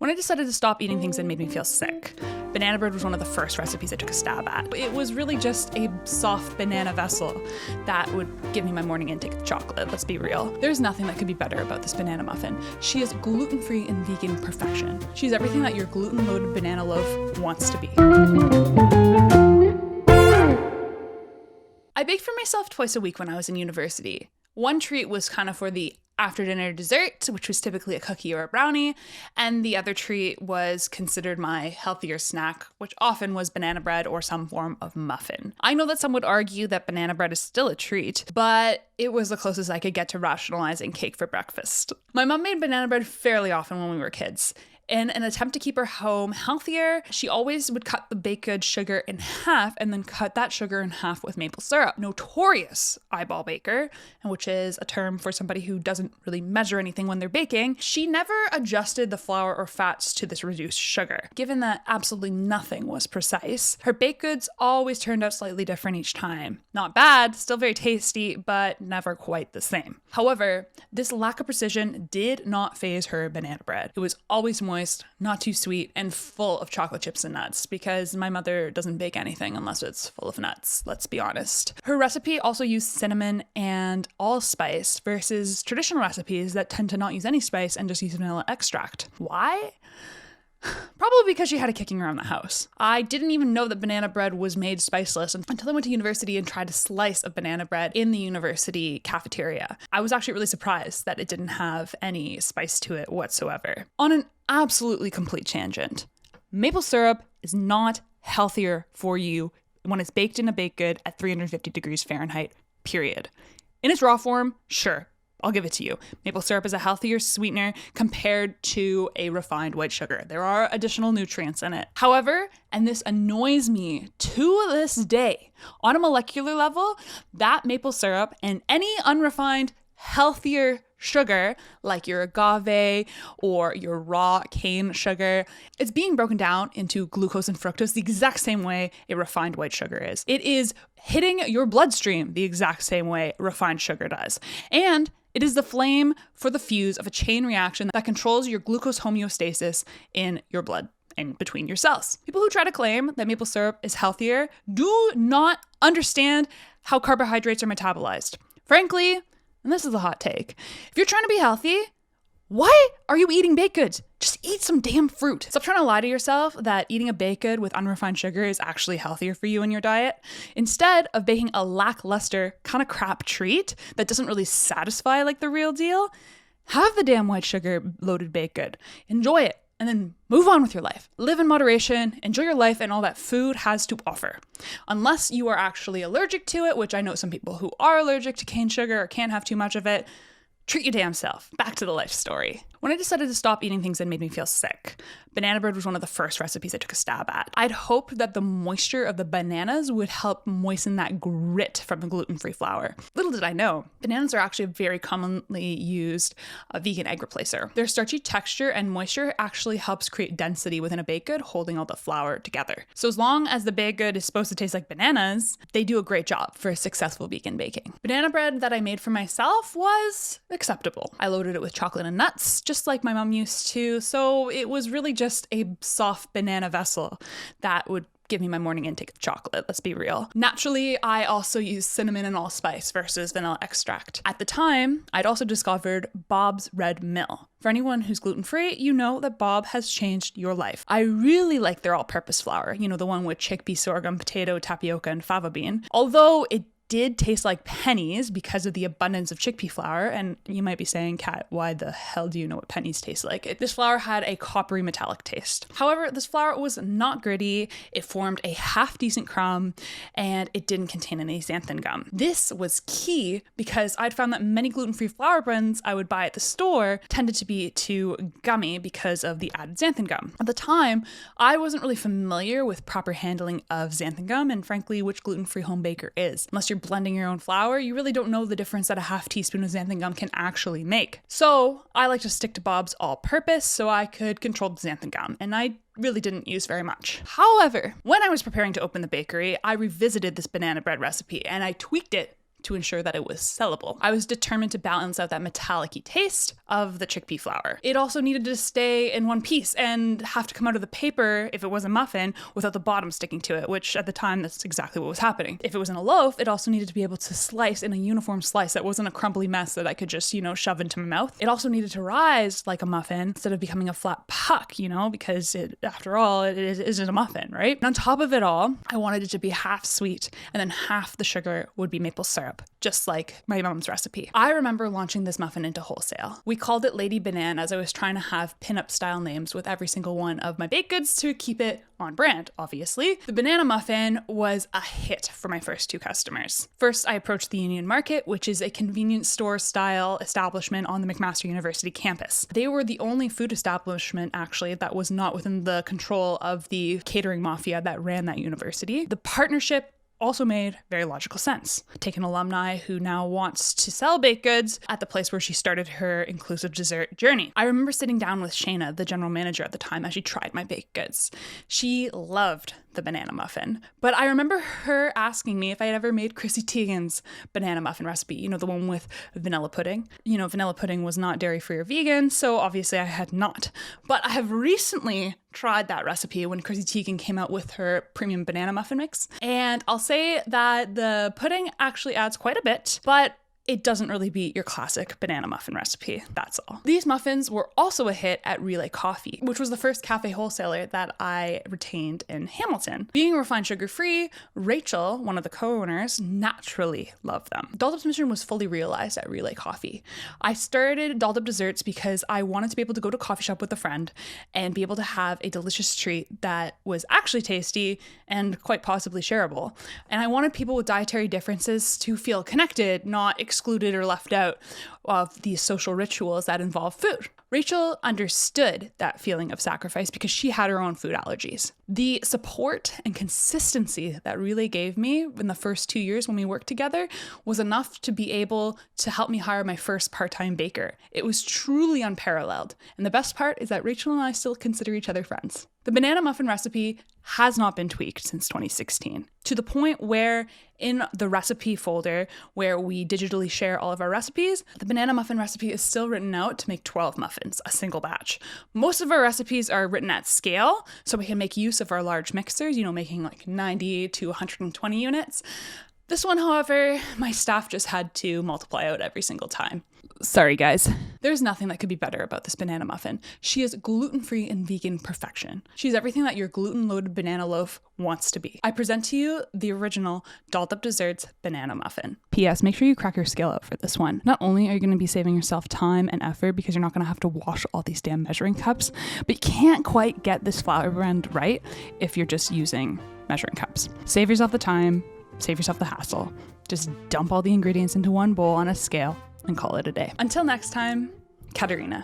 When I decided to stop eating things that made me feel sick, banana bread was one of the first recipes I took a stab at. It was really just a soft banana vessel that would give me my morning intake of chocolate, let's be real. There's nothing that could be better about this banana muffin. She is gluten-free and vegan perfection. She's everything that your gluten-loaded banana loaf wants to be. I baked for myself twice a week when I was in university. One treat was kind of for the after dinner dessert, which was typically a cookie or a brownie, and the other treat was considered my healthier snack, which often was banana bread or some form of muffin. I know that some would argue that banana bread is still a treat, but it was the closest I could get to rationalizing cake for breakfast. My mom made banana bread fairly often when we were kids. In an attempt to keep her home healthier, she always would cut the baked goods sugar in half and then cut that sugar in half with maple syrup. Notorious eyeball baker, which is a term for somebody who doesn't really measure anything when they're baking, she never adjusted the flour or fats to this reduced sugar. Given that absolutely nothing was precise, her baked goods always turned out slightly different each time. Not bad, still very tasty, but never quite the same. However, this lack of precision did not faze her banana bread. It was always moist, not too sweet, and full of chocolate chips and nuts, because my mother doesn't bake anything unless it's full of nuts, let's be honest. Her recipe also used cinnamon and allspice versus traditional recipes that tend to not use any spice and just use vanilla extract. Why? Probably because she had it kicking around the house. I didn't even know that banana bread was made spiceless until I went to university and tried a slice of banana bread in the university cafeteria. I was actually really surprised that it didn't have any spice to it whatsoever. On an absolutely complete tangent, maple syrup is not healthier for you when it's baked in a baked good at 350 degrees Fahrenheit, period. In its raw form, sure. I'll give it to you. Maple syrup is a healthier sweetener compared to a refined white sugar. There are additional nutrients in it. However, and this annoys me to this day, on a molecular level, that maple syrup and any unrefined, healthier sugar, like your agave or your raw cane sugar, it's being broken down into glucose and fructose the exact same way a refined white sugar is. It is hitting your bloodstream the exact same way refined sugar does. And it is the flame for the fuse of a chain reaction that controls your glucose homeostasis in your blood and between your cells. People who try to claim that maple syrup is healthier do not understand how carbohydrates are metabolized. Frankly, and this is a hot take, if you're trying to be healthy, why are you eating baked goods? Just eat some damn fruit. Stop trying to lie to yourself that eating a baked good with unrefined sugar is actually healthier for you in your diet. Instead of baking a lackluster kind of crap treat that doesn't really satisfy like the real deal, have the damn white sugar loaded baked good. Enjoy it and then move on with your life. Live in moderation, enjoy your life and all that food has to offer. Unless you are actually allergic to it, which I know some people who are allergic to cane sugar or can't have too much of it, treat your damn self. Back to the life story. When I decided to stop eating things that made me feel sick, banana bread was one of the first recipes I took a stab at. I'd hoped that the moisture of the bananas would help moisten that grit from the gluten-free flour. Little did I know, bananas are actually a very commonly used vegan egg replacer. Their starchy texture and moisture actually helps create density within a baked good, holding all the flour together. So as long as the baked good is supposed to taste like bananas, they do a great job for a successful vegan baking. Banana bread that I made for myself was acceptable. I loaded it with chocolate and nuts, just like my mom used to, so it was really just a soft banana vessel that would give me my morning intake of chocolate, let's be real. Naturally, I also used cinnamon and allspice versus vanilla extract. At the time, I'd also discovered Bob's Red Mill. For anyone who's gluten-free, you know that Bob has changed your life. I really like their all-purpose flour, the one with chickpea, sorghum, potato, tapioca, and fava bean. Although it did taste like pennies because of the abundance of chickpea flour, and you might be saying, Kat, why the hell do you know what pennies taste like? This flour had a coppery metallic taste. However, this flour was not gritty, it formed a half-decent crumb, and it didn't contain any xanthan gum. This was key because I'd found that many gluten-free flour blends I would buy at the store tended to be too gummy because of the added xanthan gum. At the time, I wasn't really familiar with proper handling of xanthan gum, and frankly, which gluten-free home baker is. Unless you're blending your own flour, you really don't know the difference that a half teaspoon of xanthan gum can actually make. So I like to stick to Bob's all-purpose so I could control the xanthan gum, and I really didn't use very much. However, when I was preparing to open the bakery, I revisited this banana bread recipe and I tweaked it to ensure that it was sellable. I was determined to balance out that metallic-y taste of the chickpea flour. It also needed to stay in one piece and have to come out of the paper if it was a muffin without the bottom sticking to it, which at the time, that's exactly what was happening. If it was in a loaf, it also needed to be able to slice in a uniform slice that wasn't a crumbly mess that I could just, shove into my mouth. It also needed to rise like a muffin instead of becoming a flat puck, because after all, it isn't a muffin, right? And on top of it all, I wanted it to be half sweet and then half the sugar would be maple syrup, just like my mom's recipe. I remember launching this muffin into wholesale. We called it Lady Banana as I was trying to have pinup style names with every single one of my baked goods to keep it on brand, obviously. The banana muffin was a hit for my first 2 customers. First, I approached the Union Market, which is a convenience store style establishment on the McMaster University campus. They were the only food establishment, actually, that was not within the control of the catering mafia that ran that university. The partnership also made very logical sense. Take an alumni who now wants to sell baked goods at the place where she started her inclusive dessert journey. I remember sitting down with Shayna, the general manager at the time, as she tried my baked goods. She loved the banana muffin, but I remember her asking me if I had ever made Chrissy Teigen's banana muffin recipe, the one with vanilla pudding. Vanilla pudding was not dairy-free or vegan, so obviously I had not. But I have recently tried that recipe when Chrissy Teigen came out with her premium banana muffin mix, and I'll say that the pudding actually adds quite a bit, but it doesn't really beat your classic banana muffin recipe, that's all. These muffins were also a hit at Relay Coffee, which was the first cafe wholesaler that I retained in Hamilton. Being refined sugar-free, Rachel, one of the co-owners, naturally loved them. Dollop's mission was fully realized at Relay Coffee. I started Dollop Desserts because I wanted to be able to go to a coffee shop with a friend and be able to have a delicious treat that was actually tasty and quite possibly shareable. And I wanted people with dietary differences to feel connected, not excluded or left out of these social rituals that involve food. Rachel understood that feeling of sacrifice because she had her own food allergies. The support and consistency that Relay gave me in the first 2 years when we worked together was enough to be able to help me hire my first part-time baker. It was truly unparalleled. And the best part is that Rachel and I still consider each other friends. The banana muffin recipe has not been tweaked since 2016, to the point where in the recipe folder where we digitally share all of our recipes, the banana muffin recipe is still written out to make 12 muffins, a single batch. Most of our recipes are written at scale, so we can make use of our large mixers, making like 90 to 120 units. This one, however, my staff just had to multiply out every single time. Sorry, guys. There's nothing that could be better about this banana muffin. She is gluten-free and vegan perfection. She's everything that your gluten-loaded banana loaf wants to be. I present to you the original Dollop Desserts banana muffin. P.S. Make sure you crack your scale out for this one. Not only are you going to be saving yourself time and effort because you're not going to have to wash all these damn measuring cups, but you can't quite get this flour blend right if you're just using measuring cups. Save yourself the time, save yourself the hassle. Just dump all the ingredients into one bowl on a scale and call it a day. Until next time, Katerina.